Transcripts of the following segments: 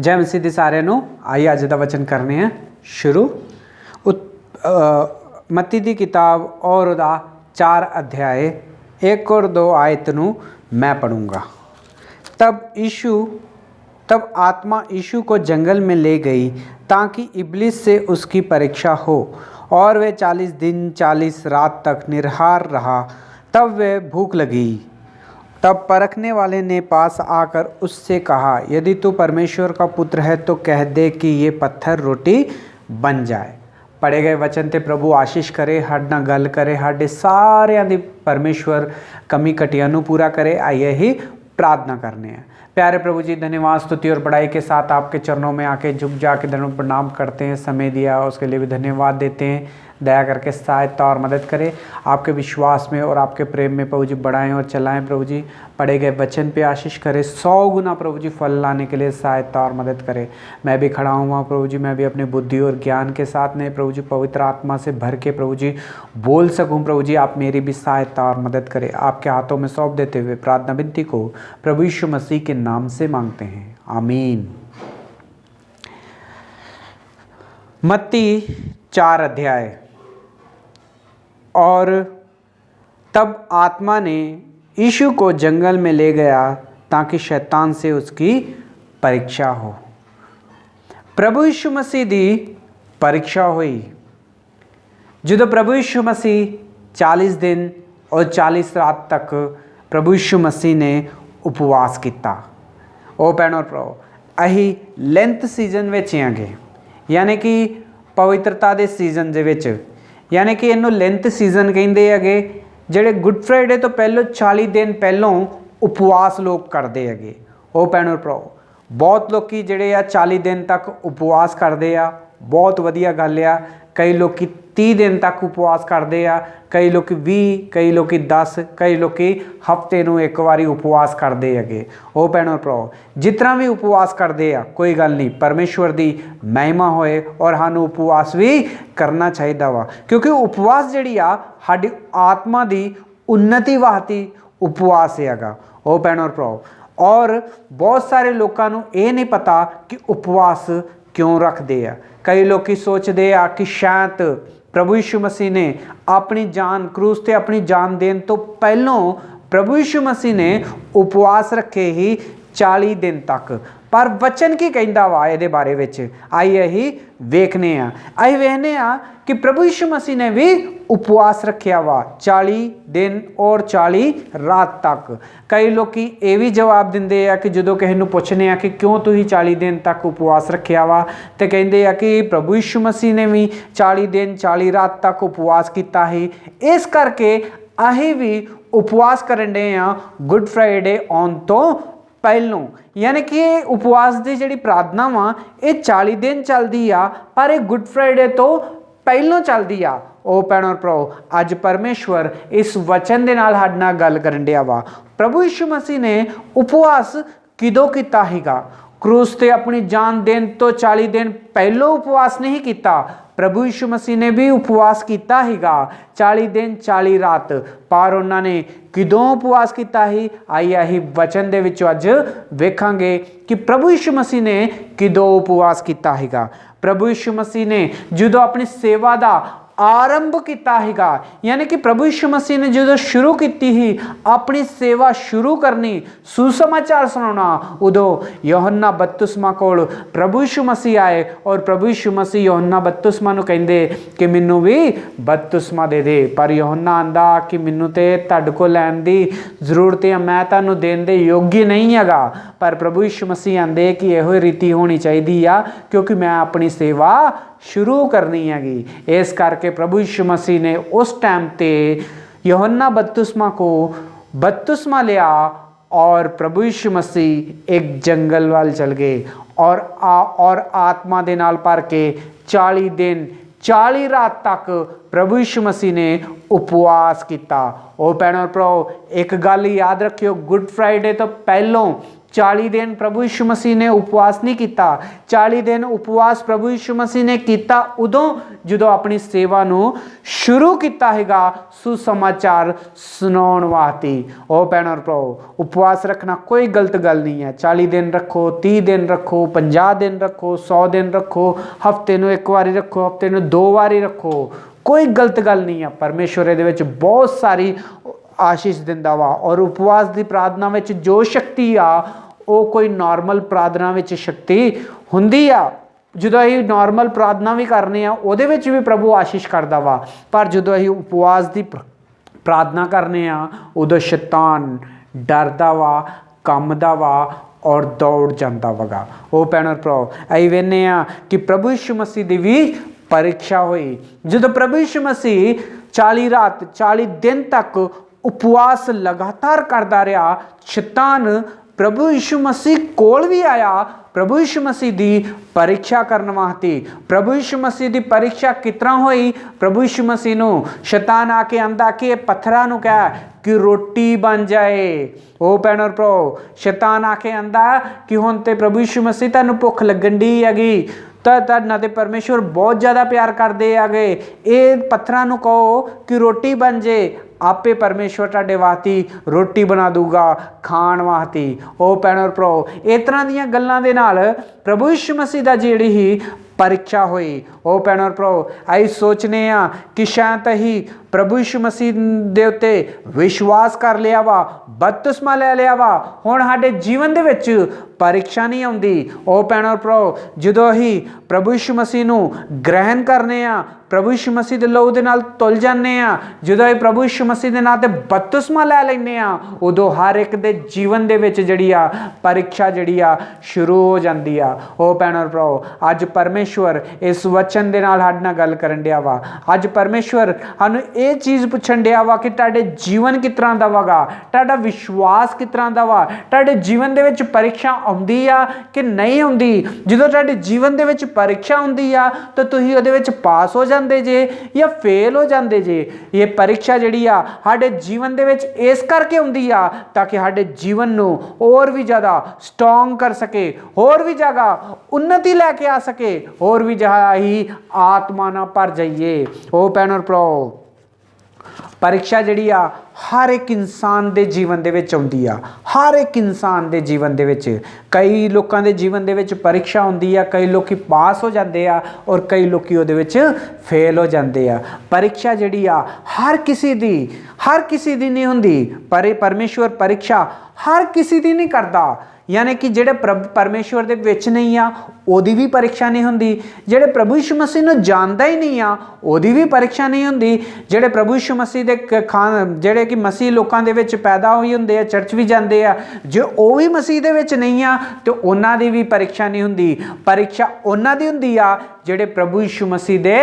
जय मसीह दी सारिਆਂ ਨੂੰ। आइए अज का वचन करने हैं शुरू। मत्ती की किताब और उदा 4 अध्याय 1 और 2 आयत नू मैं पढ़ूँगा। तब आत्मा यीशु को जंगल में ले गई ताकि इब्लिस से उसकी परीक्षा हो, और वह 40 दिन 40 रात तक निराहार रहा। तब वह भूख लगी। तब परखने वाले ने पास आकर उससे कहा, यदि तू परमेश्वर का पुत्र है तो कह दे कि ये पत्थर रोटी बन जाए। पढ़े गए वचन ते प्रभु आशीष करे, हड ना गल करे, हड्डे सारियां दी परमेश्वर कमी कटियां नू पूरा करे। आइए ही प्रार्थना करने हैं। प्यारे प्रभु जी, धन्यवाद स्तुति और बड़ाई के साथ आपके चरणों में आके झुक जाके धन्यवाद प्रणाम करते हैं। समय दिया उसके लिए भी धन्यवाद देते हैं। दया करके सहायता और मदद करें, आपके विश्वास में और आपके प्रेम में प्रभु जी बढ़ाएं और चलाएं। प्रभु जी पढ़े गए वचन पे आशीष करें, 100 गुना प्रभु जी फल लाने के लिए सहायता और मदद करें। मैं भी खड़ा हूँ प्रभु जी, मैं भी अपनी बुद्धि और ज्ञान के साथ में प्रभु जी पवित्र आत्मा से भर के प्रभु जी बोल सकूँ। प्रभु जी आप मेरी भी सहायता और मदद करें। आपके हाथों में सौंप देते हुए प्रार्थना विनती को प्रभु यीशु मसीह के नाम से मांगते हैं, आमीन। मत्ती 4 अध्याय। और तब आत्मा ने यीशु को जंगल में ले गया ताकि शैतान से उसकी परीक्षा हो। प्रभु यीशु मसीह दी परीक्षा हुई जो प्रभु यीशु मसीह 40 दिन और 40 रात तक प्रभु यीशु मसीह ने उपवास किया। ओ भैन और भराओ, अही लेंथ सीजन विच आगे, यानी कि पवित्रता के सीजन दे विच, यानी कि इनू लेंथ सीजन कहिंदे हैगे। ਜਿਹੜੇ गुड फ्राइडे तो पहलों 40 दिन पहलों उपवास लोग करते हैगे। ਉਹ ਭੈਣੋ ਭਰਾਓ, बहुत लोग ਜਿਹੜੇ ਆ 40 दिन तक उपवास करते आ, बहुत वधिया गल आ। कई लोग 30 दिन तक उपवास करते आ, कई लोग 20, कई लोग 10, कई लोग हफ्ते ਨੂੰ एक बारी उपवास करते हैगे। ਉਹ ਭੈਣੋ ਭਰਾਓ, जितना भी उपवास करते आ कोई गल नहीं, परमेश्वर की महिमा होए और सानू उपवास भी करना चाहिए वा, क्योंकि उपवास जिहड़ी आ साडी आत्मा की उन्नति वास्ते उपवास हैगा। ਉਹ ਭੈਣੋ ਭਰਾਓ, और बहुत सारे लोगों को ये नहीं पता कि उपवास क्यों रखते हैं। कई लोग सोचते आ कि शायद प्रभु यीशु मसीह ने अपनी जान क्रूस ते अपनी जान देने तो पहलों प्रभु यीशु मसीह ने उपवास रखे ही 40 दिन तक। पर वचन की कहता वा ये बारे विच आइए ही वेखने आ। असीं वेखने आ कि प्रभु यीशु मसीह ने भी उपवास रखा वा 40 दिन और 40 रात तक। कई लोग ये भी जवाब देंगे आ कि जो किसी को पूछने आ कि क्यों तुसीं 40 दिन तक उपवास रखा वा, तो कहते हैं कि प्रभु यीशु मसीह ने भी 40 दिन 40 रात तक उपवास किया है, इस करके असीं भी उपवास करन दे आ गुड फ्राइडे आउण तो पहलों। यानी कि उपवास की जी प्रार्थना वा ये 40 दिन चलती आ, पर यह गुड फ्राइडे तो पहलों चलती आ। ओ भैन और भराओ, अज परमेश्वर इस वचन के नाल साडे नाल गल करन दिया वा। प्रभु यीशु मसीह ने उपवास किदों कीता हैगा? क्रूस ते अपनी जान देने तो 40 दिन पहलों उपवास नहीं किया। प्रभु यीशु मसीह ने भी उपवास किया हैगा 40 दिन 40 रात, पर उन्होंने किदों उपवास किया ही? आइए अही वचन दे विचों अज वेखांगे कि प्रभु यीशु मसीह ने किदों उपवास किया हैगा। प्रभु यीशु मसीह ने जो अपनी सेवा का आरंभ किया हैगा, यानी कि प्रभु यीशु मसीह ने जो शुरू की ही अपनी सेवा शुरू करनी, सुसमाचार सुनाना, उदों यूहन्ना बपतिस्मा कोल प्रभु यीशु मसीह आए और प्रभु यीशु मसीह यूहन्ना बपतिस्मा नूं कहंदे कि मैनू भी बपतिस्मा दे दे। पर यूहन्ना आंदा कि मैनू ते तुहाडे कोल लैण दी जरूरत है, मैं तुहानूं देण दे योग्य नहीं हैगा। पर प्रभु यीशु मसीह आंदे कि इहो रीति होनी चाहिए आ, क्योंकि मैं अपनी सेवा शुरू करनी हैगी। इस करके प्रभु यीशु मसीह ने उस टाइम ते यूहन्ना बपतिस्मा को बपतिस्मा लिया और प्रभु यीशु मसीह एक जंगल वाल चल गए और आत्मा दे नाल भर के 40 दिन 40 रात तक प्रभु यीशु मसीह ने उपवास किया। ओ भैन और भराओ, एक गल याद रखियो, गुड फ्राइडे तो पहलों 40 दिन प्रभु यीशु मसीह ने उपवास नहीं किया। 40 दिन उपवास प्रभु यीशु मसीह ने किया उदों जो अपनी सेवा नूं शुरू किया हैगा सुसमाचार सुनाउण वास्ते। ओ भैणों भराओ, उपवास रखना कोई गलत गल नहीं है। 40 दिन रखो, 30 दिन रखो, 50 दिन रखो, 100 दिन रखो, हफ्ते नूं एक बारी रखो, हफ्ते नूं 2 बारी रखो, कोई गलत गल नहीं है। परमेश्वर इहदे विच बहुत सारी आशीष दिंदा वा। और उपवास की प्रार्थना में जो शक्ति आ वो कोई नॉर्मल प्रार्थना में शक्ति हुंदी आ। जो असीं नॉर्मल प्रार्थना भी करने उहदे विच भी प्रभु आशीष करदा वा, पर जो असीं उपवास की प्रार्थना करने उदों शैतान डरदा वा, कंबदा वा और दौड़ जाता वगा। वो भैणों भराओ, असीं वेखने कि प्रभु यीशु मसीह की भी परीक्षा हुई। जो प्रभु यीशु मसीह 40 रात 40 दिन तक उपवास लगातार करता रहा, शैतान प्रभु यीशु मसीह कोल भी आया प्रभु यीशु मसीह की परीक्षा करने वास्ते। प्रभु यीशु मसीह की परीक्षा किस तरह हुई? प्रभु यीशु मसीह नूं शैतान आके आंदा कि पत्थरां नूं कह कि रोटी बन जाए। ओ भैणों भराओ, शैतान आके आंदा कि हुण ते प्रभु यीशु मसीह तुहानूं भुख लगन दी हैगी, तुहाडे ते परमेश्वर बहुत ज़्यादा प्यार करते आ गए, ये पत्थरां नूं कहो कि रोटी बन जे, आपे परमेश्वर तुहाडे वास्ते रोटी बना दूगा खाण वास्ते। ओ भैणों भराओ, इस तरह दीयां गल्लां दे नाल प्रभु यीशु मसीह दा जिहड़ी ही परीक्षा हुई। ओ भैणों भराओ, असीं सोचने कि शायद असीं प्रभु यीशु मसीह दे उत्ते विश्वास कर लिया वा, बपतिस्मा ले लिया वा, हुण साडे जीवन दे विच परीक्षा नहीं आउंदी। ओ भैणों भराओ, जदों असीं प्रभु यीशु मसीह नूं ग्रहण करने प्रभु यीशु मसीह दे लहू दे नाल तुल जाने जदों असीं प्रभु यीशु मसीह दे नाम ते बपतिस्मा लै लैने उदों हर एक दे जीवन दे विच जिहड़ी आ परीक्षा जिहड़ी आ शुरू हो जांदी आ। ओ भैणों भराओ, अज परमेश्वर इस वचन दे नाल साडे नाल गल करन दिया वा। अज परमेश्वर सानूं ये चीज़ पुछण दिया वा कि तुहाडे जीवन किस तरह दा वागा, तुहाडा विश्वास किस तरह दा वा, तुहाडे जीवन दे विच परीक्षा आउंदी आ कि नहीं आउंदी। जदों तुहाडे जीवन दे विच परीक्षा आउंदी आ तां तुसीं उहदे विच पास हो जांदे जे या फेल हो जांदे जे। ये परीक्षा जिहड़ी आ साडे जीवन दे विच इस करके आउंदी आ ताकि साडे जीवन नूं होर भी ज़्यादा स्ट्रॉन्ग कर सके, होर भी ज़्यादा उन्नति लैके आ सके, होर भी ज़्यादा ही आत्मा नाल भर जाइए। ओ भैणों भराओ, परीक्षा जिहड़ी आ हर एक इंसान दे जीवन दे विच आउंदी आ। हर एक इंसान दे जीवन दे विच कई लोकां दे जीवन दे विच परीक्षा हुंदी आ, कई लोग पास हो जाते आ और कई लोग उहदे विच फेल हो जाते आ। परीक्षा जिहड़ी आ हर किसी दी नहीं हुंदी, पर परमेश्वर परीक्षा हर किसी दी नहीं करदा। यानी कि जेड़े परमेश्वर दे विच नहीं आ ओदी भी परीक्षा नहीं हुंदी, जेड़े प्रभु यीशु मसीह नूं जानदा ही नहीं आ ओदी भी परीक्षा नहीं हुंदी, जेड़े प्रभु यीशु मसीह दे जेड़े कि मसीह लोकां दे विच पैदा होई हुंदे आ, चर्च भी जांदे आ, जे ओ भी मसीह दे विच नहीं आ ते उन्हां दी भी परीक्षा नहीं हुंदी। परीक्षा उन्हां दी हुंदी आ जेड़े प्रभु यीशु मसीह दे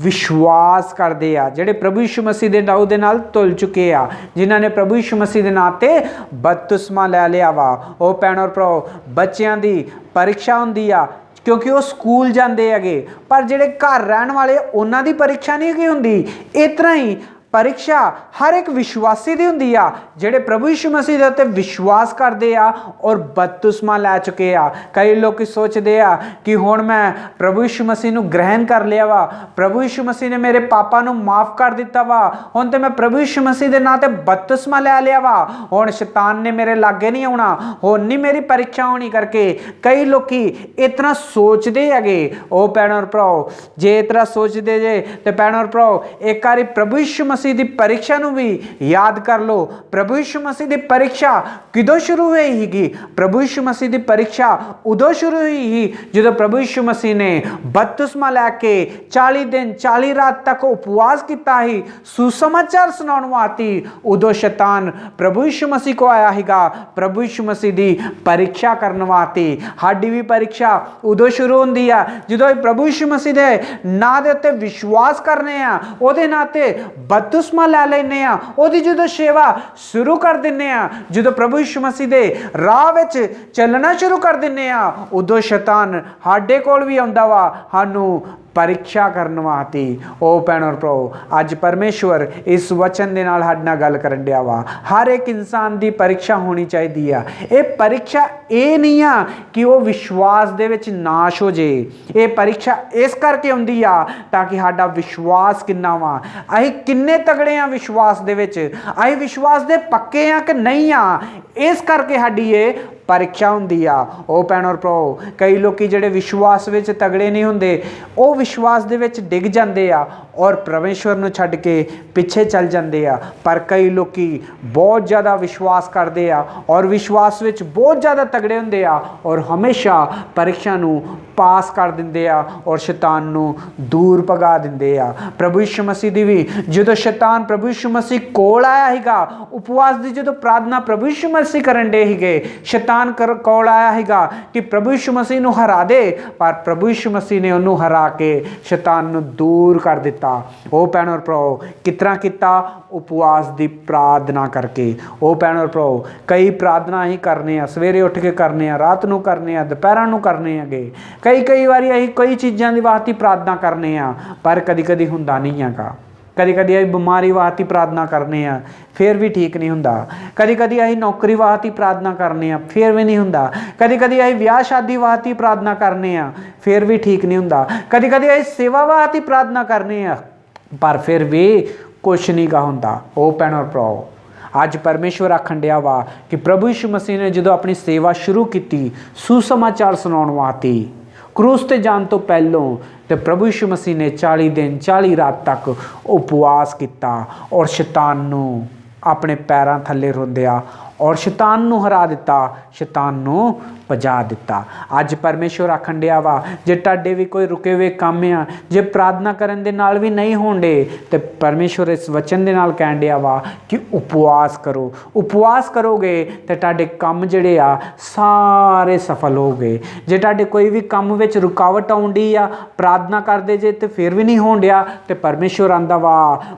विश्वास करदे आ, जेड़े प्रभु यीशु मसीह दे नाम दे नाल तुल चुके आ, जिन्हां ने प्रभु यीशु मसीह दे नाम ते बपतिस्मा लै लिया वा। ओ भैणों भराओ, बच्चों की परीक्षा होंदी आ क्योंकि वो स्कूल जाते हैं, पर जेडे घर रहन वाले उन्हां दी परीक्षा नहीं होंदी। इस तरह ही परीक्षा हर एक विश्वासी दी हुंदी आ जेडे प्रभु यीशु मसीह दे उत्ते विश्वास करते आ और बपतिस्मा लै चुके आ। कई लोग सोचते आ कि हुण मैं प्रभु यीशु मसीह नूं ग्रहण कर लिया वा, प्रभु यीशु मसीह ने मेरे पापा नूं माफ़ कर दिता वा, हुण ते मैं प्रभु यीशु मसीह दे नाम ते बपतिस्मा लै लिया वा, हुण शैतान ने मेरे लागे नहीं आउणा, हुण नहीं मेरी परीक्षा होनी करके कई लोग इतना सोचते हैगे। ओ भैणों भराओ, जे इतना सोचते जे तो भैणों भराओ एक बारी प्रभु यीशु मसीह दी परीक्षा नूं भी याद कर लो। प्रभु यीशु मसीह दी परीक्षा किदों शुरू हुई ही? प्रभु यीशु मसीह दी परीक्षा उदों शुरू हुई ही जदों प्रभु यीशु मसीह ने बपतिस्मा लैके 40 दिन 40 रात तक उपवास किया ही सुसमाचार सुनाउण वास्ते। उदों शैतान प्रभु यीशु मसीह को आया हिगा प्रभु यीशु मसीह दी परीक्षा करने वास्ते। साडी भी परीक्षा उदों शुरू होंदी आ जदों प्रभु यीशु मसीह दे नां दे उत्ते विश्वास करने आ, ओहदे नां ते बपतिस्मा लै लैने आ, ओहदी जदों सेवा शुरू कर दिंने आ, जदों प्रभु यीशु मसीह दे राह विच चलना शुरू कर दिंने आ, उदों शैतान साडे कोल भी आउंदा वा, सानूं परीक्षा करने वास्ते ओ भैन और भराओ अज परमेश्वर इस वचन के नाल साडे नाल गल करन दिया वा। हर एक इंसान की परीक्षा होनी चाहिए आ। ये परीक्षा ये नहीं आ कि वो विश्वास दे विच नाश हो जाए, ये परीक्षा इस करके आउंदी आ ताकि साडा विश्वास किन्ना वा, असीं किन्ने तगड़े आ विश्वास दे विच, असीं विश्वास दे पक्के आ कि नहीं आ, इस करके साडी ये परीक्षा होंदी आ। ओ भैन और भराओ कई लोग जिहड़े विश्वास विच तगड़े नहीं हुंदे वो विश्वास दे विच डिग जांदे आ और परमेश्वर नूं छड्ड के पिछे चल जांदे आ। पर कई लोग बहुत ज़्यादा विश्वास करते आ और विश्वास विच बहुत ज़्यादा तगड़े हुंदे आ और हमेशा परीक्षा नूं पास कर दिंदे आ और शैतान नूं दूर भगा दिंदे आ। प्रभु यीशु मसीह दी भी जदों शैतान प्रभु यीशु मसीह कोल आया सीगा, उपवास दी जदों प्रार्थना प्रभु यीशु मसीह करन दे सीगे, शैतान कोल आया सीगा कि प्रभु यीशु मसीह नूं हरा दे, पर प्रभु यीशु मसीह ने उन्होंने हरा के शैतान नूं दूर कर दिता। ओ भैन और भराओ कितना किता? उपवास दी प्रार्थना करके। ओ भैन और भराओ कई प्रार्थना ही करने आ, सवेरे उठ के करने आ, रात नूं करने आ, दोपहरां नूं करने आगे, कई बारी असीं कई चीज़ां दी वास्ते प्रार्थना करने आ पर कदी कदी हुंदा नहीं हैगा। कदी कदी असीं बीमारी वास्ते प्रार्थना करने आ फिर भी ठीक नहीं हुंदा, कदी कदी असीं नौकरी वास्ते प्रार्थना करने आ फिर भी नहीं हुंदा, कदी कदी असीं विआह शादी वास्ते प्रार्थना करने आ फिर भी ठीक नहीं हुंदा, कदी कदी असीं सेवा वास्ते प्रार्थना करने आ पर फिर भी कुछ नहीं का हुंदा। ओ भैन और भराओ अज परमेश्वर आखन दिया वा कि प्रभु यीशु मसीह ने जो अपनी सेवा शुरू की सुसमाचार सुनाउण वास्ते क्रूस ते जाण तो पहलों, तो प्रभु यीशु मसीह ने 40 दिन 40 रात तक उपवास किया और शैतान नूं अपने पैरों थले रोंदिया और शैतान नूं हरा दिता, शैतान नूं भजा दिता। अज परमेश्वर आखन दिया वा जे तुहाडे भी कोई रुके हुए काम आ, जे प्रार्थना करन दे नाल भी नहीं होंदे तो परमेश्वर इस वचन दे नाल कहन दिया वा कि उपवास करो। उपवास करोगे तो तुहाडे काम जिहड़े आ सारे सफल हो गए। जे तुहाडे कोई भी काम विच रुकावट आउंदी आ, प्रार्थना करदे जे तो फिर भी नहीं होण दिया तो परमेश्वर आंदा वा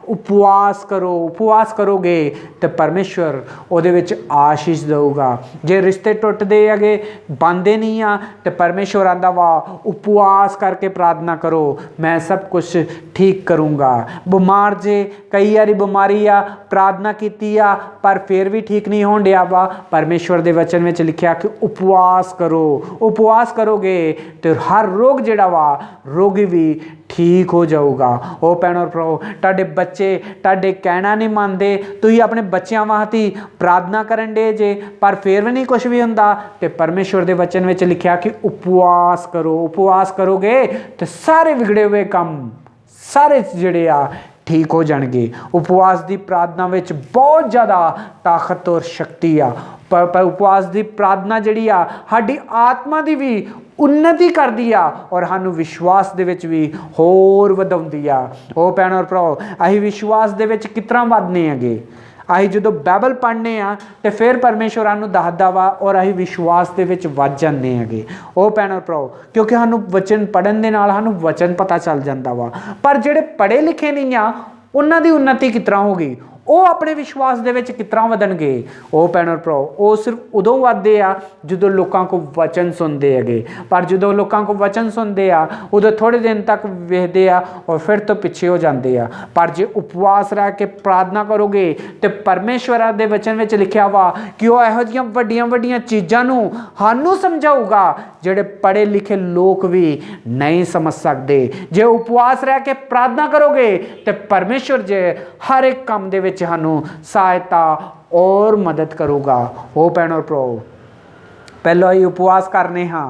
उपवास करो। उपवास करोगे तो परमेश्वर उहदे विच आशीष देऊगा। जे रिश्ते टुटदे अगे बांधे नहीं आ तो परमेश्वर आंदा वा उपवास करके प्रार्थना करो, मैं सब कुछ ठीक करूँगा। बीमार जे कई बारी बीमारी आ, प्रार्थना की आ पर फिर भी ठीक नहीं होण दिया वा, परमेश्वर दे वचन में लिखिया कि उपवास करो। उपवास करोगे तो हर रोग जिहड़ा वा रोगी भी ठीक हो जाऊगा। ओ भैन और भराओ तुहाडे बच्चे तुहाडे कहना नहीं मानते, तुसीं अपने बच्चों वास्ते प्रार्थना करन दे जे पर फिर भी नहीं कुछ भी हुंदा तो परमेश्वर दे वचन में लिखिया कि उपवास करो। उपवास करोगे तो सारे बिगड़े हुए काम सारे जिहड़े आ ठीक हो जाएंगे। उपवास की प्रार्थना में बहुत ज़्यादा ताकत और शक्ति आ। पर उपवास की प्रार्थना जिहड़ी आ साडी आत्मा की भी उन्नति करदी आ और सानू विश्वास दे विच भी होर वधाउंदी आ। ओ भैन और भराओ असीं विश्वास दे विच कितना वधने हैगे, असीं जो बाइबल पढ़ने आ तो फिर परमेश्वर सानू दसदा वा और असीं विश्वास दे विच वध जांदे हैगे। ओ भैन और भराओ क्योंकि सानू वचन पढ़न दे नाल सानू वचन पता चल जांदा वा, पर जिहड़े पढ़े लिखे नहीं आ उन्हां दी उन्नति किस तरह होगी, वो अपने विश्वास दे विच किस तरह वधणगे। ओ भैन और भराओ वो सिर्फ उदों वधदे आ जदों लोकां को वचन सुनते हैगे, पर जदों लोकां को वचन सुनते आ उदों थोड़े दिन तक वेखदे आ और फिर तो पिछे हो जाते आ। पर जे उपवास रह के प्रार्थना करोगे तो परमेश्वर दे वचन में लिखिया वा कि वो इहो जिहियां वड्डियां वड्डियां चीज़ां नूं सानू समझाऊगा जिहड़े पढ़े लिखे लोग भी नहीं समझ सकते। जे उपवास रह के प्रार्थना करोगे तो परमेश्वर जे हर एक काम दे विच सानू सहायता और मदद करूगा। ओ भैन और भराओ पहले ही उपवास करने हाँ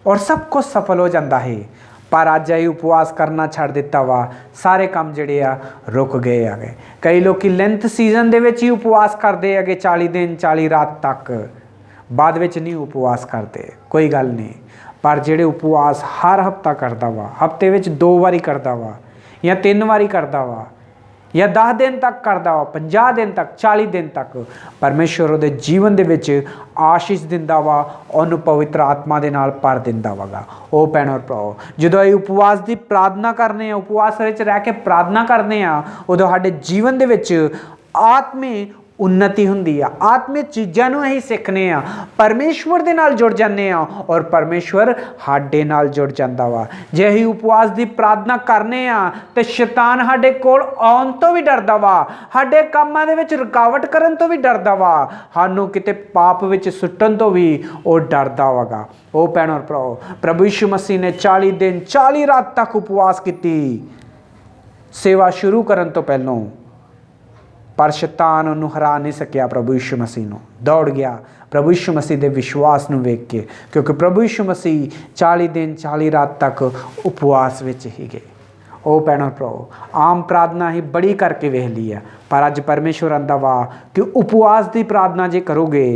और सब कुछ सफल हो जाता है, पर अज ही उपवास करना छड़ दिता वा, सारे काम जिहड़े आ रुक गए आ गए। कई लोग लेंथ सीजन दे विच ही उपवास करते हैं 40 दिन 40 रात तक, बाद विच नहीं उपवास करते, कोई गल नहीं। पर जिहड़े उपवास हर हफ्ता करता वा, हफ्ते विच 2 वारी करता वा या 3 वारी करता वा या 10 दिन तक करता वा, 50 दिन तक 40 दिन तक, परमेश्वर उहदे जीवन दे विच आशीष दिंदा वा, उहनूं पवित्र आत्मा दे नाल भर दिंदा वागा। ओ भैन और भराओ जदों असीं उपवास की प्रार्थना करने आ, उपवास विच रह के प्रार्थना करने आ, उदों साडे जीवन दे विच आत्मी उन्नति हुंदी आ। आत्मिक चीज़ां नूं असीं सिੱਖਨੇ आ, परमेश्वर दे नाल जुड़ जाने आ और परमेश्वर साडे नाल जुड़ जांदा वा। जे असीं उपवास दी प्रार्थना करने आ ते शैतान साडे कोल आउण तो भी डरदा वा, साडे कामां दे विच रुकावट करन तो भी डरदा वा, सानूं किते पाप विच सुੱਟਣ तो भी वो डरदा वागा। ओ भैणों और भराओ, प्रभु यीशु मसीह ने 40 दिन 40 रात तक उपवास कीती सेवा शुरू करन तो पहलों, पर शैतान उन्होंने हरा नहीं सकिया। प्रभु यीशु मसीह नूं दौड़ गया प्रभु यीशु मसीह के विश्वास नूं वेख के, क्योंकि प्रभु यीशु मसीह 40 दिन 40 रात तक उपवास विच ही गए। ओ भैणों भराओ, आम प्रार्थना ही बड़ी करके वेख ली है, पर अज परमेश्वर आंदा वा कि उपवास की प्रार्थना जे करोगे